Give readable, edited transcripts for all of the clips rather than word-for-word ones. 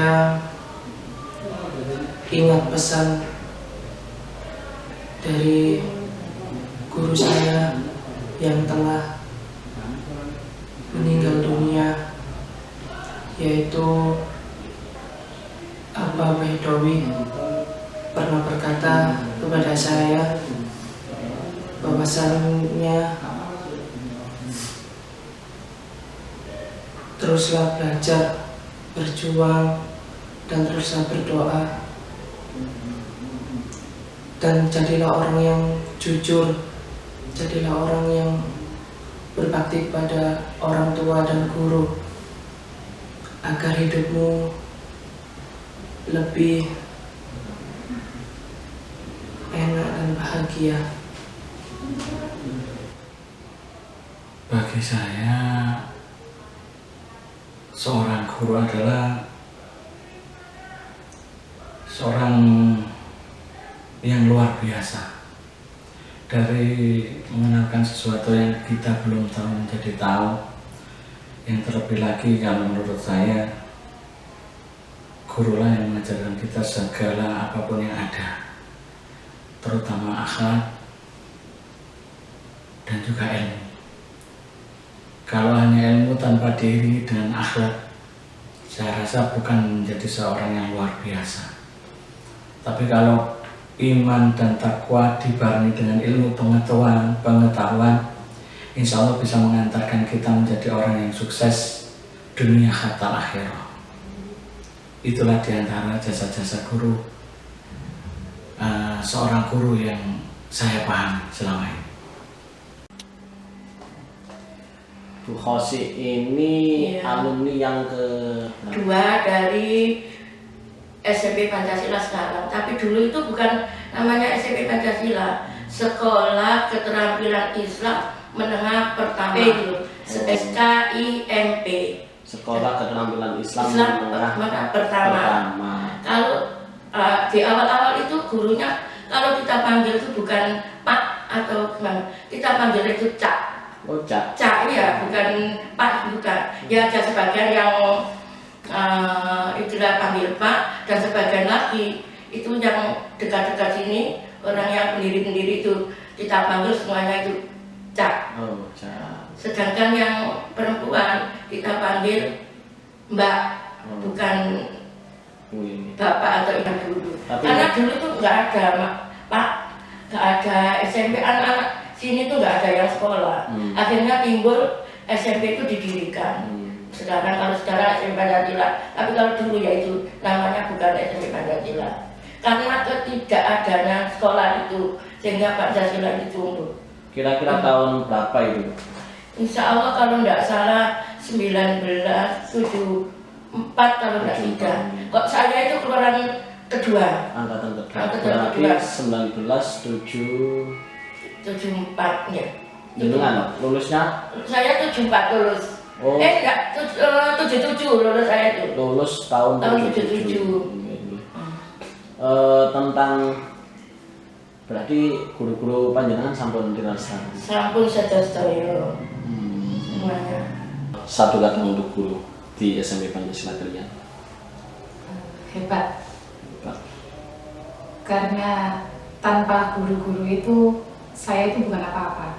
saya ingat pesan dari guru saya yang telah meninggal dunia, yaitu Abah Baidowi pernah berkata kepada saya bahwasannya teruslah belajar, berjuang, dan teruslah berdoa, dan jadilah orang yang jujur, jadilah orang yang berbakti kepada orang tua dan guru, agar hidupmu lebih enak dan bahagia. Bagi saya, seorang guru adalah seorang yang luar biasa. Dari mengenalkan sesuatu yang kita belum tahu menjadi tahu, yang terlebih lagi kalau menurut saya, gurulah yang mengajarkan kita segala apapun yang ada, terutama akhlak dan juga ilmu. Kalau hanya ilmu tanpa diiringi dengan akhlak, saya rasa bukan menjadi seorang yang luar biasa. Tapi kalau iman dan takwa dibarengi dengan ilmu pengetahuan, insya Allah bisa mengantarkan kita menjadi orang yang sukses dunia hatta akhirah. Itulah diantara jasa-jasa guru, seorang guru yang saya pahami selama ini. Bu Khosi ini alumni yang kedua dari SMP Pancasila sekarang, tapi dulu itu bukan namanya SMP Pancasila, Sekolah Keterampilan Islam Menengah Pertama, SKIMP, Sekolah Keterampilan Islam Menengah Pertama. Kalau di awal-awal itu gurunya, kalau kita panggil itu bukan Pak atau gimana, kita panggil itu Cak. Oh, Cak. Cak ya, bukan Pak, bukan. Ya ada sebagian yang itulah panggil Pak, dan sebagian lagi itu yang dekat-dekat sini, orang yang pendiri-pendiri itu kita panggil semuanya itu Cak. Oh, Cak. Sedangkan yang perempuan kita panggil Mbak, bukan Bapak atau Ibu dulu. Karena dulu tuh nggak ada Pak, nggak ada SMP, anak-anak sini tuh nggak ada yang sekolah. Akhirnya timbul SMP itu didirikan. Sekarang SMP Pancasila, tapi kalau dulu ya itu namanya bukan SMP Pancasila. Karena ketidakadanya sekolah itu sehingga Pancasila itu tumbuh. Kira-kira tahun berapa itu? Insya Allah kalau tidak salah 1974 kalau tidak tidak. Kok saya itu keluaran kedua. Angkatan kedua. Berarti 1974 ya. Dengan lulusnya? Saya 74 lulus. Oh. Enggak, 77 lulus saya itu. Lulus tahun 77. Tentang berarti guru-guru panjenengan sampun dirasa. Sampun sedaya. Semuanya. Satu kata untuk guru di SMP Pancasila kalian. Hebat. Karena tanpa guru-guru itu saya itu bukan apa-apa.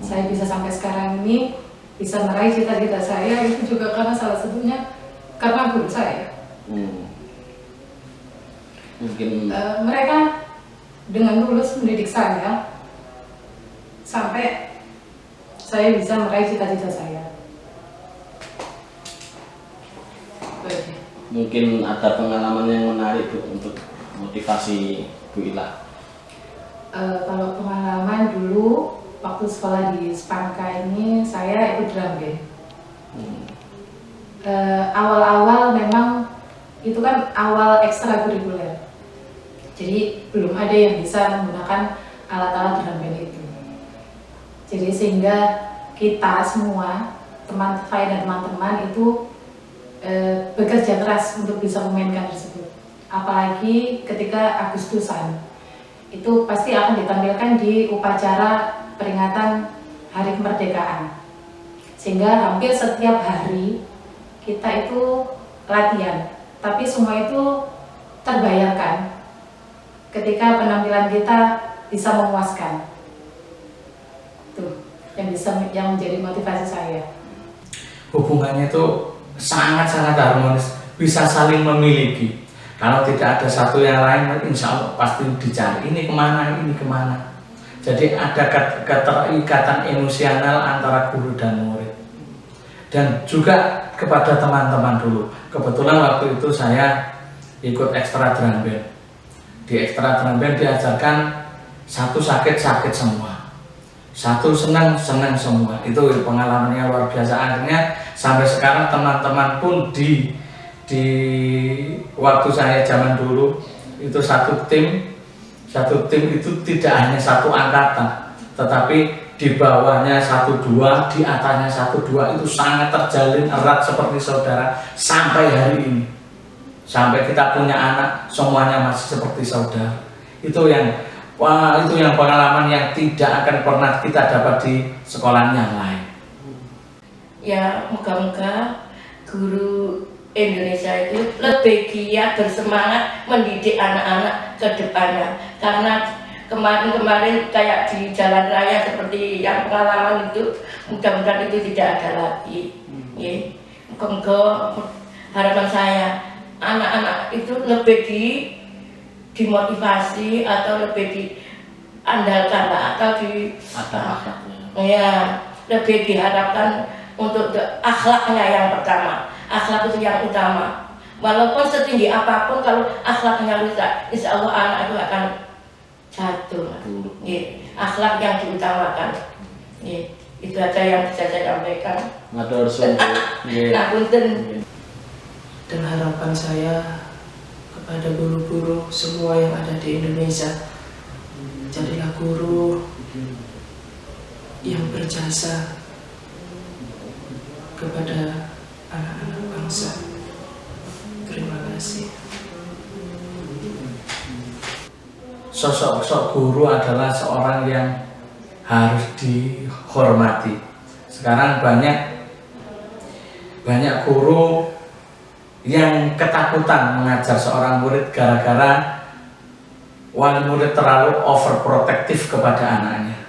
Saya bisa sampai sekarang ini bisa meraih cita-cita saya itu juga karena salah satunya karena guru saya. Mungkin mereka dengan tulus mendidik saya sampai saya bisa meraih cita-cita saya. mungkin ada pengalaman yang menarik Bu untuk motivasi Bu Ila. Kalau pengalaman dulu waktu sekolah di Spanka ini saya ikut drum band. Awal-awal memang itu kan awal ekstrakurikuler, jadi belum ada yang bisa menggunakan alat-alat drum band itu. Jadi sehingga kita semua teman saya dan teman-teman itu bekerja keras untuk bisa memainkan tersebut. Apalagi ketika Agustusan itu pasti akan ditampilkan di upacara peringatan Hari Kemerdekaan, sehingga hampir setiap hari kita itu latihan tapi semua itu terbayarkan ketika penampilan kita bisa memuaskan. Tuh, yang menjadi motivasi saya. Hubungannya itu sangat-sangat harmonis, bisa saling memiliki. Kalau tidak ada satu yang lain, insya Allah pasti dicari ini kemana, ini kemana. Jadi ada keterikatan emosional antara guru dan murid. Dan juga kepada teman-teman dulu. Kebetulan waktu itu saya ikut ekstra drum band. Di ekstra drum band diajarkan satu sakit semua, satu senang semua. Itu pengalamannya luar biasa. Akhirnya sampai sekarang teman-teman pun di waktu saya zaman dulu itu satu tim itu tidak hanya satu angkatan, tetapi di bawahnya 1-2, di atasnya 1-2, itu sangat terjalin erat seperti saudara sampai hari ini. Sampai kita punya anak, semuanya masih seperti saudara. Itu yang pengalaman yang tidak akan pernah kita dapat di sekolah yang lain. Ya, moga-moga guru Indonesia itu lebih giat bersemangat mendidik anak-anak ke depannya. Karena kemarin-kemarin kayak di jalan raya seperti yang pengalaman itu, mudah-mudahan itu tidak ada lagi. Ya, moga-moga harapan saya anak-anak itu lebih dimotivasi atau lebih diandalkan atau lebih diharapkan untuk akhlaknya yang pertama. Akhlak itu yang utama. Walaupun setinggi apapun, kalau akhlaknya rusak, insya Allah anak itu akan jatuh. Akhlak yang diutamakan. Itu aja yang bisa saya sampaikan. Dan harapan saya kepada guru-guru semua yang ada di Indonesia, jadilah guru yang berjasa kepada anak-anak bangsa. Terima kasih. Sosok guru adalah seorang yang harus dihormati. Sekarang banyak guru yang ketakutan mengajar seorang murid gara-gara wali murid terlalu overprotektif kepada anaknya.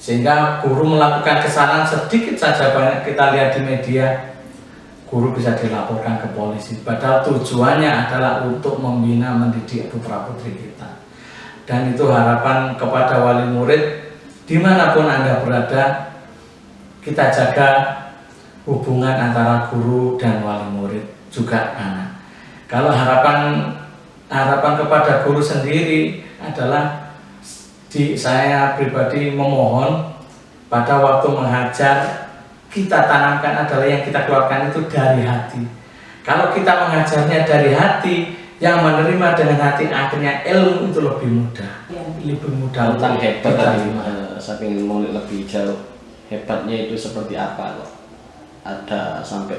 Sehingga guru melakukan kesalahan sedikit saja, banyak kita lihat di media, guru bisa dilaporkan ke polisi. Padahal tujuannya adalah untuk membina, mendidik putra-putri kita. Dan itu harapan kepada wali murid, dimanapun Anda berada, kita jaga hubungan antara guru dan wali murid, juga anak. Kalau harapan kepada guru sendiri adalah saya pribadi memohon pada waktu mengajar, kita tanamkan adalah yang kita keluarkan itu dari hati. Kalau kita mengajarnya dari hati, yang menerima dengan hati, akhirnya ilmu itu lebih mudah. Lebih mudah. Tentang hebat tadi, saya ingin mengulik lebih jauh. Hebatnya itu seperti apa kok? Ada sampai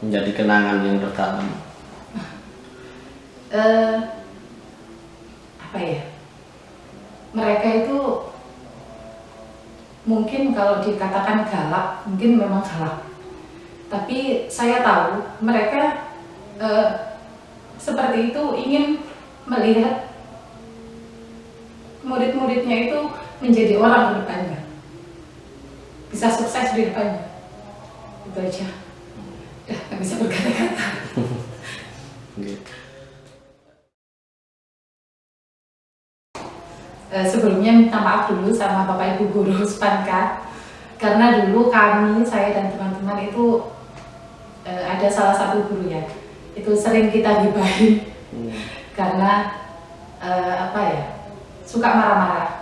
menjadi kenangan yang terdalam. Apa ya? Mereka itu mungkin kalau dikatakan galak, mungkin memang galak. Tapi saya tahu mereka seperti itu ingin melihat murid-muridnya itu menjadi orang ke depannya, bisa sukses di depannya. Itu aja. Udah nggak bisa berkata-kata. Sebelumnya minta maaf dulu sama Bapak Ibu Guru Spanka, karena dulu saya dan teman-teman itu ada salah satu guru ya, itu sering kita gibahin karena suka marah-marah.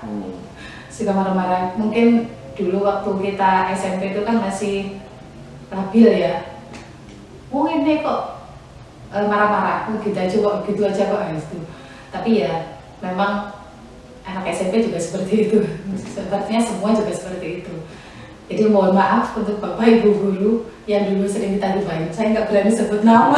Suka marah-marah. Mungkin dulu waktu kita SMP itu kan masih labil ya. Ini kok marah-marah, gitu aja kok itu. Tapi ya memang anak SMP juga seperti itu, sepertinya semua juga seperti itu. Jadi mohon maaf untuk Bapak Ibu Guru yang dulu sering kita gibahin. Saya nggak berani sebut nama.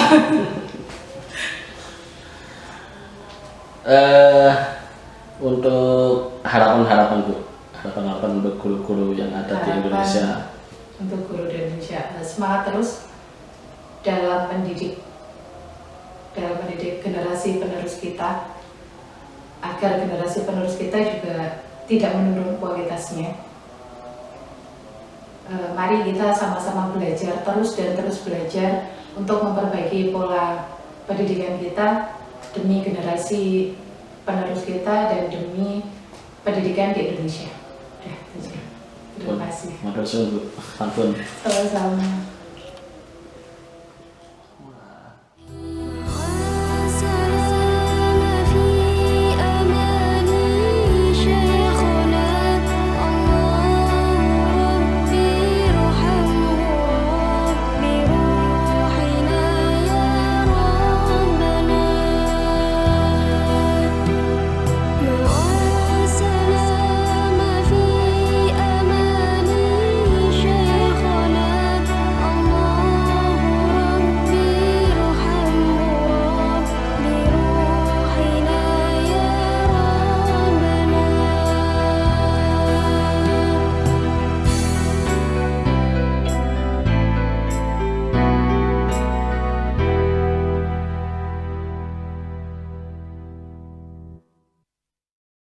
Untuk harapan Bu, harapan untuk guru-guru yang ada di Indonesia. Untuk guru di Indonesia, semangat terus dalam mendidik dalam mendidik generasi penerus kita, agar generasi penerus kita juga tidak menurun kualitasnya. Mari kita sama-sama belajar terus dan terus belajar untuk memperbaiki pola pendidikan kita demi generasi penerus kita dan demi pendidikan di Indonesia. Terima kasih. Terima kasih Bu. Ampun. Sama-sama.